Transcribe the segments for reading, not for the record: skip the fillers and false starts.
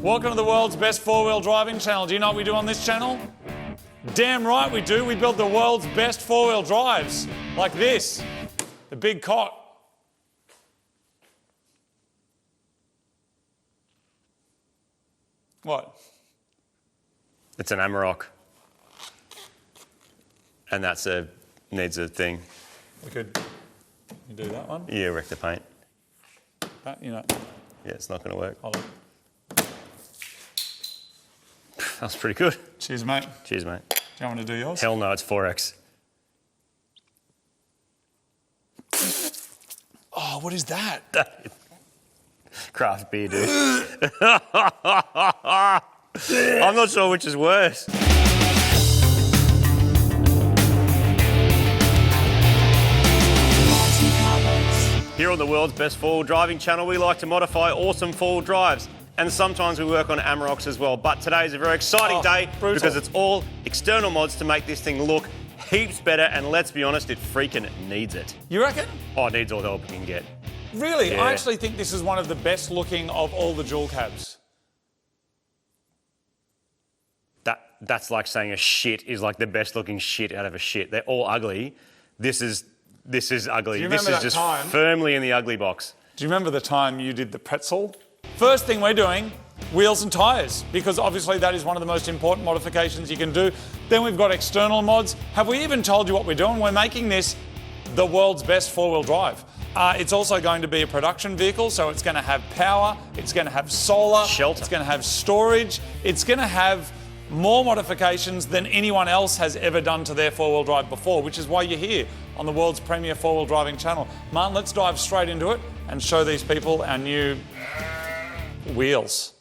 Welcome to the world's best four-wheel driving channel. Do you know what we do on this channel? Damn right we do. We build the world's best four-wheel drives. Like this. The big cot. What? It's an Amarok. And needs a thing. We could do that one. Yeah, wreck the paint. That, you know. Yeah, it's not going to work. Hold on. That was pretty good. Cheers, mate. Cheers, mate. Do you want me to do yours? Hell no, it's 4X. Oh, what is that? Craft beer, dude. I'm not sure which is worse. Here on the world's best four-wheel driving channel, we like to modify awesome four-wheel drives. And sometimes we work on Amaroks as well. But today is a very exciting day because it's all external mods to make this thing look heaps better. And let's be honest, it freaking needs it. You reckon? Oh, it needs all the help it can get. Really? Yeah. I actually think this is one of the best looking of all the dual cabs. That's like saying a shit is like the best looking shit out of a shit. They're all ugly. This is ugly. This is just firmly in the ugly box. Do you remember the time you did the pretzel? First thing we're doing, wheels and tyres, because obviously that is one of the most important modifications you can do. Then we've got external mods. Have we even told you what we're doing? We're making this the world's best four-wheel drive. It's also going to be a production vehicle, so it's going to have power, it's going to have solar, shelter. It's going to have storage, it's going to have more modifications than anyone else has ever done to their four-wheel drive before, which is why you're here on the world's premier four-wheel driving channel. Martin, let's dive straight into it and show these people our new wheels.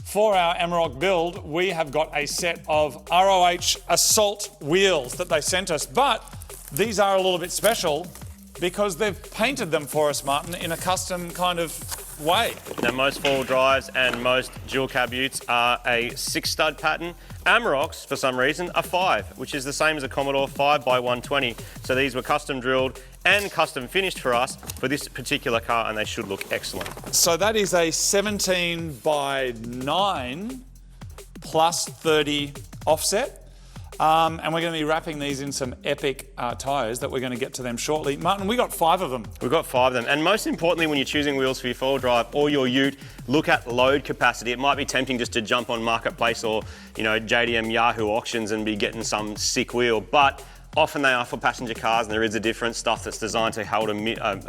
For our Amarok build, we have got a set of ROH Assault wheels that they sent us, but these are a little bit special because they've painted them for us, Martin, in a custom kind of way. Now, most four-wheel drives and most dual cab utes are a 6-stud pattern. Amaroks, for some reason, are 5, which is the same as a Commodore 5x120. So these were custom drilled and custom finished for us for this particular car, and they should look excellent. So that is a 17x9 plus 30 offset. And we're going to be wrapping these in some epic tyres that we're going to get to them shortly. Martin, we got 5 of them. We've got 5 of them. And most importantly, when you're choosing wheels for your four-wheel drive or your ute, look at load capacity. It might be tempting just to jump on Marketplace or, you know, JDM Yahoo auctions and be getting some sick wheel. But often they are for passenger cars, and there is a difference. Stuff that's designed to hold a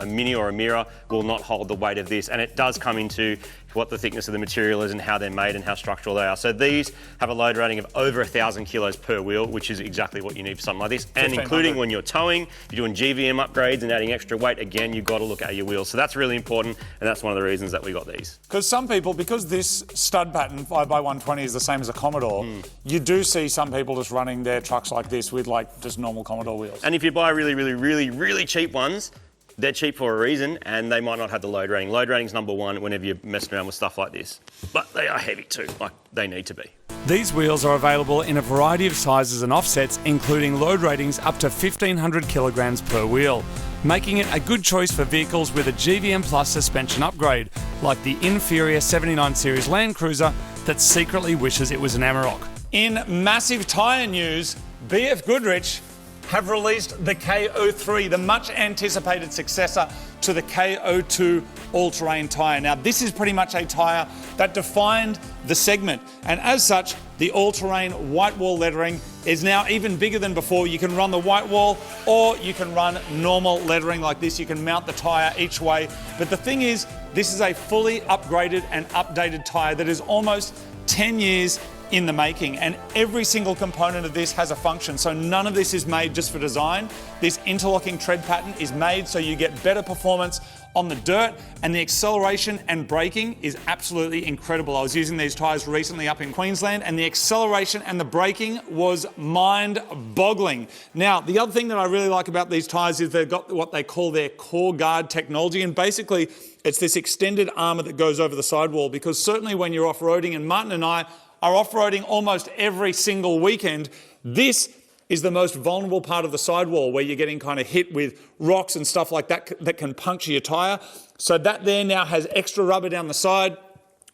Mini or a Mira will not hold the weight of this. And it does come into what the thickness of the material is and how they're made and how structural they are. So these have a load rating of over 1,000 kilos per wheel, which is exactly what you need for something like this. And including when you're towing, you're doing GVM upgrades and adding extra weight, again, you've got to look at your wheels. So that's really important, and that's one of the reasons that we got these. Because some people, because this stud pattern 5x120 is the same as a Commodore, you do see some people just running their trucks like this with like just normal Commodore wheels. And if you buy really cheap ones, they're cheap for a reason, and they might not have the load rating. Load rating's number one whenever you're messing around with stuff like this. But they are heavy too, like they need to be. These wheels are available in a variety of sizes and offsets, including load ratings up to 1,500 kilograms per wheel, making it a good choice for vehicles with a GVM Plus suspension upgrade, like the inferior 79 Series Land Cruiser that secretly wishes it was an Amarok. In massive tyre news, BF Goodrich have released the KO3, the much anticipated successor to the KO2 All Terrain Tyre. Now, this is pretty much a tyre that defined the segment, and as such, the All Terrain white wall lettering is now even bigger than before. You can run the white wall, or you can run normal lettering like this. You can mount the tyre each way, but the thing is, this is a fully upgraded and updated tyre that is almost 10 years in the making, and every single component of this has a function. So none of this is made just for design. This interlocking tread pattern is made so you get better performance on the dirt, and the acceleration and braking is absolutely incredible. I was using these tyres recently up in Queensland, and the acceleration and the braking was mind-boggling. Now, the other thing that I really like about these tyres is they've got what they call their core guard technology, and basically it's this extended armour that goes over the sidewall, because certainly when you're off-roading, and Martin and I are off-roading almost every single weekend, this is the most vulnerable part of the sidewall, where you're getting kind of hit with rocks and stuff like that that can puncture your tyre. So that there now has extra rubber down the side.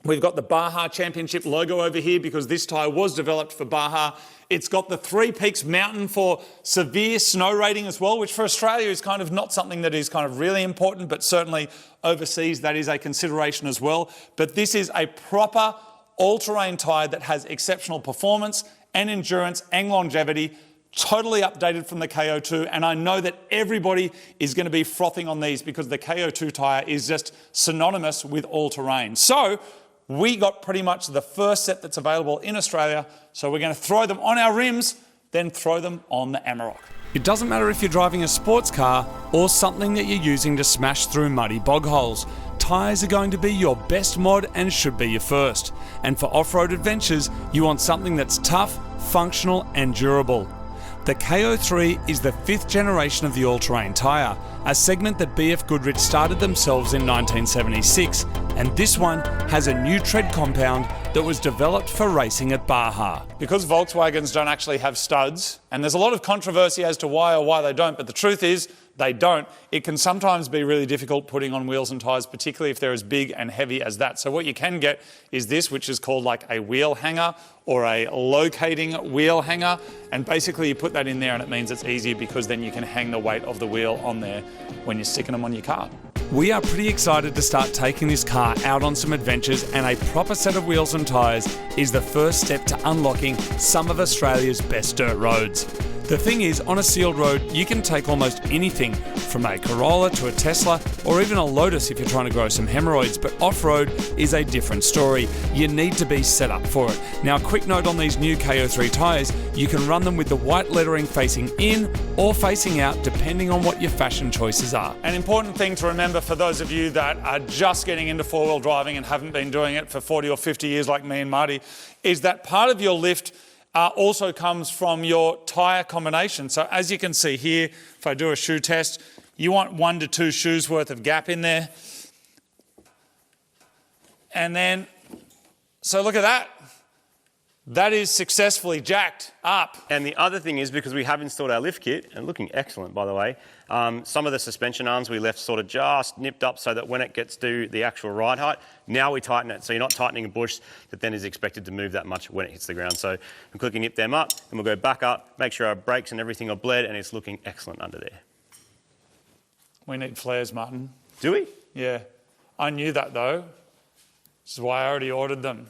We've got the Baja Championship logo over here because this tyre was developed for Baja. It's got the Three Peaks Mountain for severe snow rating as well, which for Australia is kind of not something that is kind of really important, but certainly overseas that is a consideration as well. But this is a proper all-terrain tyre that has exceptional performance and endurance and longevity, totally updated from the KO2, and I know that everybody is going to be frothing on these because the KO2 tyre is just synonymous with all-terrain. So we got pretty much the first set that's available in Australia, so we're going to throw them on our rims, then throw them on the Amarok. It doesn't matter if you're driving a sports car or something that you're using to smash through muddy bog holes. Tyres are going to be your best mod and should be your first. And for off-road adventures, you want something that's tough, functional and durable. The KO3 is the 5th generation of the all-terrain tyre, a segment that BF Goodrich started themselves in 1976, and this one has a new tread compound that was developed for racing at Baja. Because Volkswagens don't actually have studs, and there's a lot of controversy as to why or why they don't, but the truth is they don't. It can sometimes be really difficult putting on wheels and tyres, particularly if they're as big and heavy as that. So what you can get is this, which is called like a wheel hanger or a locating wheel hanger. And basically you put that in there and it means it's easier because then you can hang the weight of the wheel on there when you're sticking them on your car. We are pretty excited to start taking this car out on some adventures, and a proper set of wheels and tyres is the first step to unlocking some of Australia's best dirt roads. The thing is, on a sealed road, you can take almost anything from a Corolla to a Tesla or even a Lotus if you're trying to grow some hemorrhoids, but off-road is a different story. You need to be set up for it. Now, a quick note on these new KO3 tyres, you can run them with the white lettering facing in or facing out depending on what your fashion choices are. An important thing to remember for those of you that are just getting into four-wheel driving and haven't been doing it for 40 or 50 years like me and Marty, is that part of your lift also comes from your tyre combination. So as you can see here, if I do a shoe test, you want 1 to 2 shoes worth of gap in there. And then, so look at that. That is successfully jacked up. And the other thing is, because we have installed our lift kit, and looking excellent by the way, some of the suspension arms we left sort of just nipped up so that when it gets to the actual ride height, now we tighten it. So you're not tightening a bush that then is expected to move that much when it hits the ground. So we quickly nip them up, and we'll go back up, make sure our brakes and everything are bled, and it's looking excellent under there. We need flares, Martin. Do we? Yeah. I knew that though. This is why I already ordered them.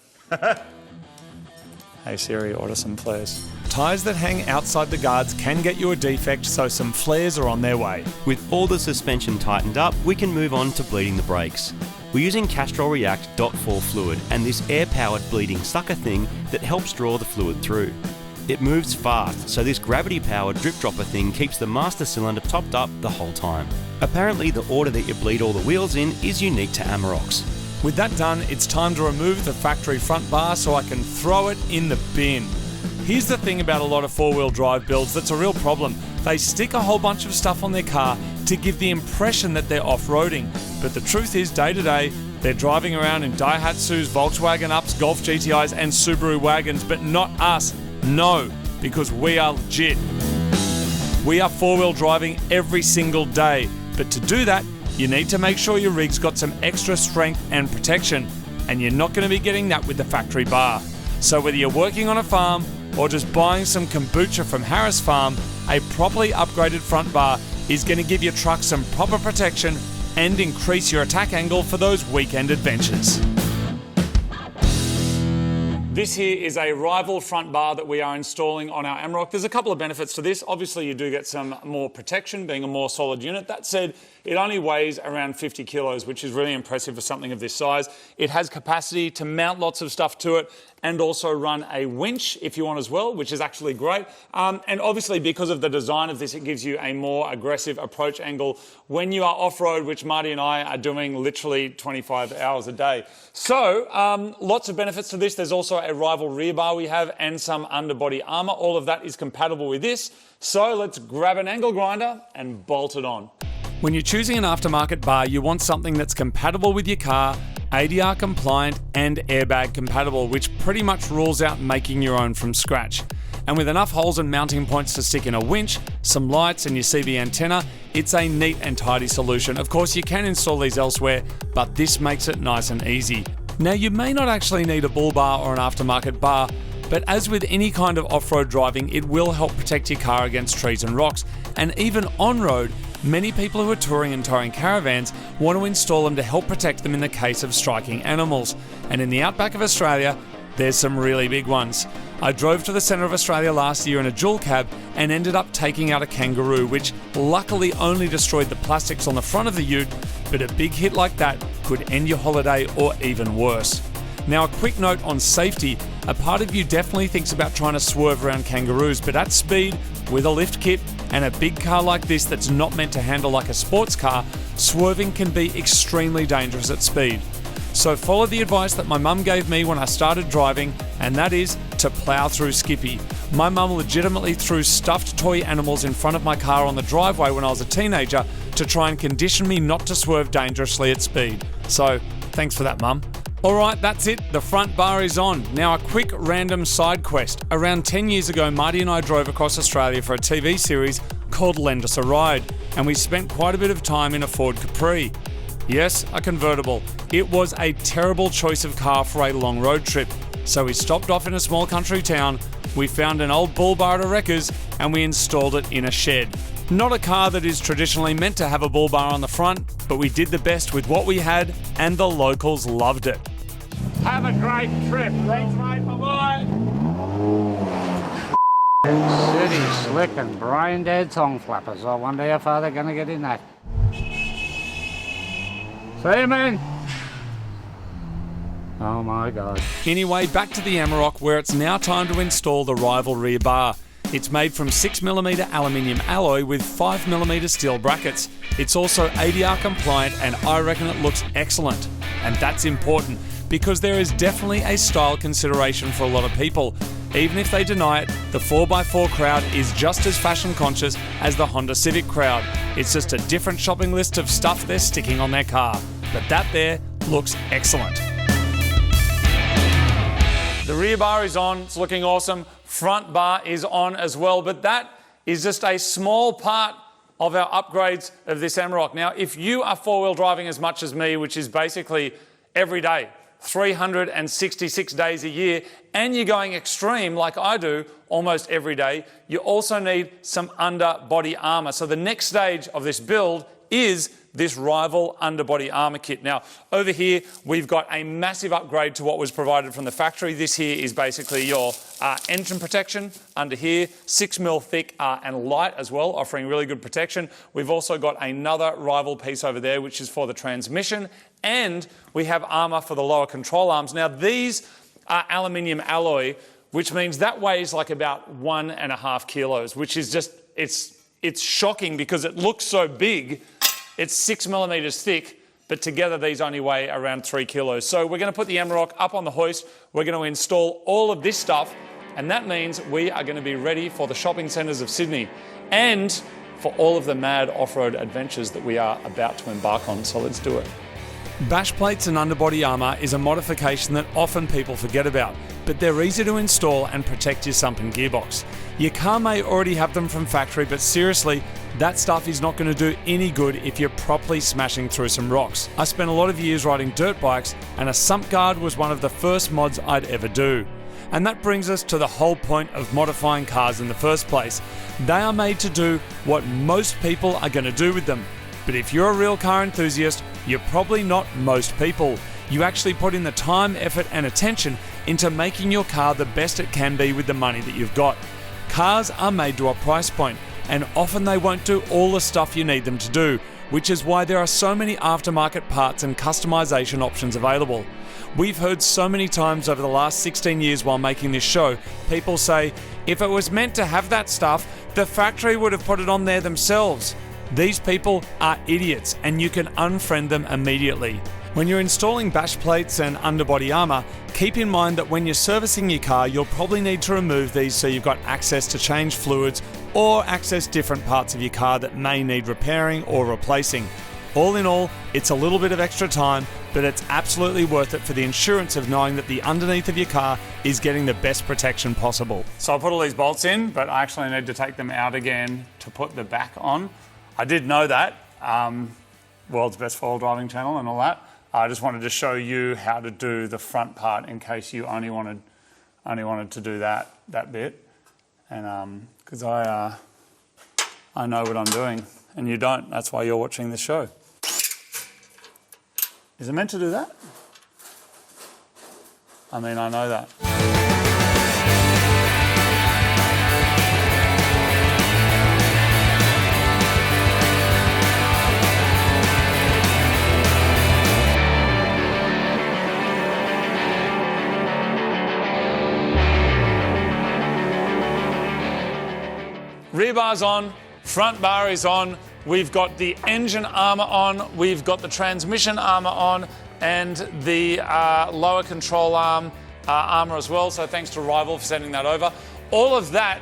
Hey Siri, order some flares. Tyres that hang outside the guards can get you a defect, so some flares are on their way. With all the suspension tightened up, we can move on to bleeding the brakes. We're using Castrol React .4 fluid and this air-powered bleeding sucker thing that helps draw the fluid through. It moves fast, so this gravity-powered drip dropper thing keeps the master cylinder topped up the whole time. Apparently the order that you bleed all the wheels in is unique to Amarok's. With that done, it's time to remove the factory front bar so I can throw it in the bin. Here's the thing about a lot of four-wheel drive builds that's a real problem. They stick a whole bunch of stuff on their car to give the impression that they're off-roading. But the truth is, day to day, they're driving around in Daihatsus, Volkswagen Ups, Golf GTIs and Subaru wagons, but not us. No, because we are legit. We are four-wheel driving every single day. But to do that, you need to make sure your rig's got some extra strength and protection, and you're not going to be getting that with the factory bar. So whether you're working on a farm or just buying some kombucha from Harris Farm, a properly upgraded front bar is going to give your truck some proper protection and increase your attack angle for those weekend adventures. This here is a rival front bar that we are installing on our Amarok. There's a couple of benefits to this. Obviously, you do get some more protection, being a more solid unit. That said, it only weighs around 50 kilos, which is really impressive for something of this size. It has capacity to mount lots of stuff to it and also run a winch if you want as well, which is actually great. And obviously, because of the design of this, it gives you a more aggressive approach angle when you are off-road, which Marty and I are doing literally 25 hours a day. So, lots of benefits to this. There's also a rival rear bar we have and some underbody armour. All of that is compatible with this. So let's grab an angle grinder and bolt it on. When you're choosing an aftermarket bar, you want something that's compatible with your car, ADR compliant and airbag compatible, which pretty much rules out making your own from scratch. And with enough holes and mounting points to stick in a winch, some lights and your CV antenna, it's a neat and tidy solution. Of course, you can install these elsewhere, but this makes it nice and easy. Now, you may not actually need a bull bar or an aftermarket bar, but as with any kind of off-road driving, it will help protect your car against trees and rocks. And even on-road, many people who are touring and towing caravans want to install them to help protect them in the case of striking animals. And in the outback of Australia, there's some really big ones. I drove to the centre of Australia last year in a dual cab and ended up taking out a kangaroo, which luckily only destroyed the plastics on the front of the ute, but a big hit like that could end your holiday or even worse. Now, a quick note on safety. A part of you definitely thinks about trying to swerve around kangaroos, but at speed, with a lift kit and a big car like this that's not meant to handle like a sports car, swerving can be extremely dangerous at speed. So follow the advice that my mum gave me when I started driving, and that is to plough through Skippy. My mum legitimately threw stuffed toy animals in front of my car on the driveway when I was a teenager to try and condition me not to swerve dangerously at speed. So, thanks for that, Mum. Alright, that's it. The front bar is on. Now, a quick random side quest. Around 10 years ago, Marty and I drove across Australia for a TV series called Lend Us a Ride, and we spent quite a bit of time in a Ford Capri. Yes, a convertible. It was a terrible choice of car for a long road trip. So we stopped off in a small country town, we found an old bull bar at a wrecker's, and we installed it in a shed. Not a car that is traditionally meant to have a bull bar on the front, but we did the best with what we had, and the locals loved it. Have a great trip. Thanks, mate. Bye-bye. City slick and brain dead song flappers. I wonder how far they're going to get in that. See you, man. Oh my God. Anyway, back to the Amarok, where it's now time to install the rival rear bar. It's made from 6mm aluminium alloy with 5mm steel brackets. It's also ADR compliant, and I reckon it looks excellent. And that's important, because there is definitely a style consideration for a lot of people. Even if they deny it, the 4x4 crowd is just as fashion conscious as the Honda Civic crowd. It's just a different shopping list of stuff they're sticking on their car. But that there looks excellent. The rear bar is on, it's looking awesome. Front bar is on as well, but that is just a small part of our upgrades of this Amarok. Now, if you are four-wheel driving as much as me, which is basically every day, 366 days a year, and you're going extreme like I do almost every day, you also need some underbody armour. So the next stage of this build is this rival underbody armour kit. Now, over here, we've got a massive upgrade to what was provided from the factory. This here is basically your engine protection under here, 6mm thick and light as well, offering really good protection. We've also got another rival piece over there, which is for the transmission, and we have armour for the lower control arms. Now, these are aluminium alloy, which means that weighs like about 1.5 kilos, which is just, it's shocking because it looks so big. It's 6mm thick, but together these only weigh around 3 kilos. So we're going to put the Amarok up on the hoist. We're going to install all of this stuff, and that means we are going to be ready for the shopping centres of Sydney and for all of the mad off-road adventures that we are about to embark on. So let's do it. Bash plates and underbody armour is a modification that often people forget about, but they're easy to install and protect your sump and gearbox. Your car may already have them from factory, but seriously, that stuff is not going to do any good if you're properly smashing through some rocks. I spent a lot of years riding dirt bikes, and a sump guard was one of the first mods I'd ever do. And that brings us to the whole point of modifying cars in the first place. They are made to do what most people are going to do with them. But if you're a real car enthusiast, you're probably not most people. You actually put in the time, effort, and attention into making your car the best it can be with the money that you've got. Cars are made to a price point, and often they won't do all the stuff you need them to do, which is why there are so many aftermarket parts and customization options available. We've heard so many times over the last 16 years while making this show, people say, if it was meant to have that stuff, the factory would have put it on there themselves. These people are idiots, and you can unfriend them immediately. When you're installing bash plates and underbody armour, keep in mind that when you're servicing your car, you'll probably need to remove these so you've got access to change fluids or access different parts of your car that may need repairing or replacing. All in all, it's a little bit of extra time, but it's absolutely worth it for the insurance of knowing that the underneath of your car is getting the best protection possible. So I put all these bolts in, but I actually need to take them out again to put the back on. I did know that, world's best four-wheel driving channel and all that. I just wanted to show you how to do the front part in case you only wanted to do that bit, and because I know what I'm doing and you don't. That's why you're watching this show. Is it meant to do that? I mean, I know that. Rear bar's on, front bar is on, we've got the engine armour on, we've got the transmission armour on, and the lower control arm armour as well, so thanks to Rival for sending that over. All of that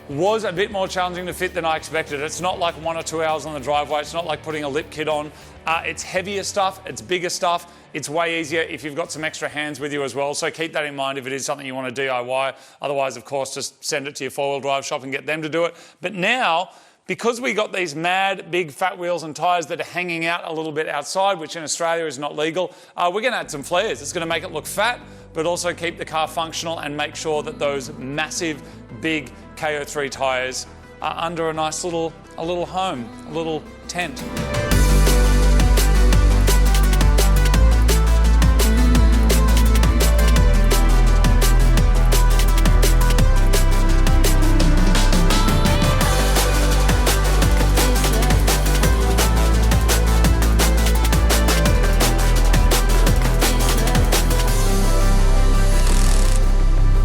was a bit more challenging to fit than I expected. It's not like 1 or 2 hours on the driveway, it's not like putting a lip kit on. It's heavier stuff, it's bigger stuff, it's way easier if you've got some extra hands with you as well, so keep that in mind if it is something you want to DIY. Otherwise, of course, just send it to your four-wheel drive shop and get them to do it. But now, because we got these mad big fat wheels and tyres that are hanging out a little bit outside, which in Australia is not legal, we're going to add some flares. It's going to make it look fat, but also keep the car functional and make sure that those massive, big KO3 tyres are under a nice little home, a little tent.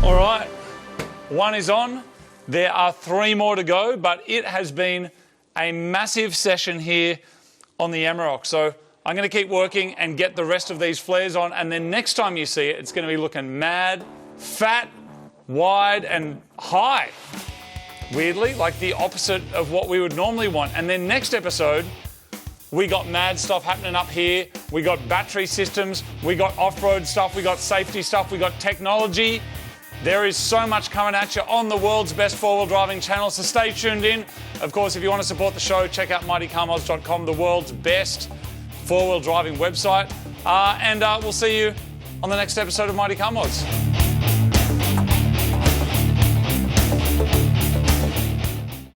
All right, one is on. There are 3 more to go, but it has been a massive session here on the Amarok. So I'm going to keep working and get the rest of these flares on, and then next time you see it, it's going to be looking mad, fat, wide, and high. Weirdly, like the opposite of what we would normally want. And then next episode, we got mad stuff happening up here. We got battery systems. We got off-road stuff. We got safety stuff. We got technology. There is so much coming at you on the world's best four-wheel driving channel, so stay tuned in. Of course, if you want to support the show, check out mightycarmods.com, the world's best four-wheel driving website. And we'll see you on the next episode of Mighty Car Mods.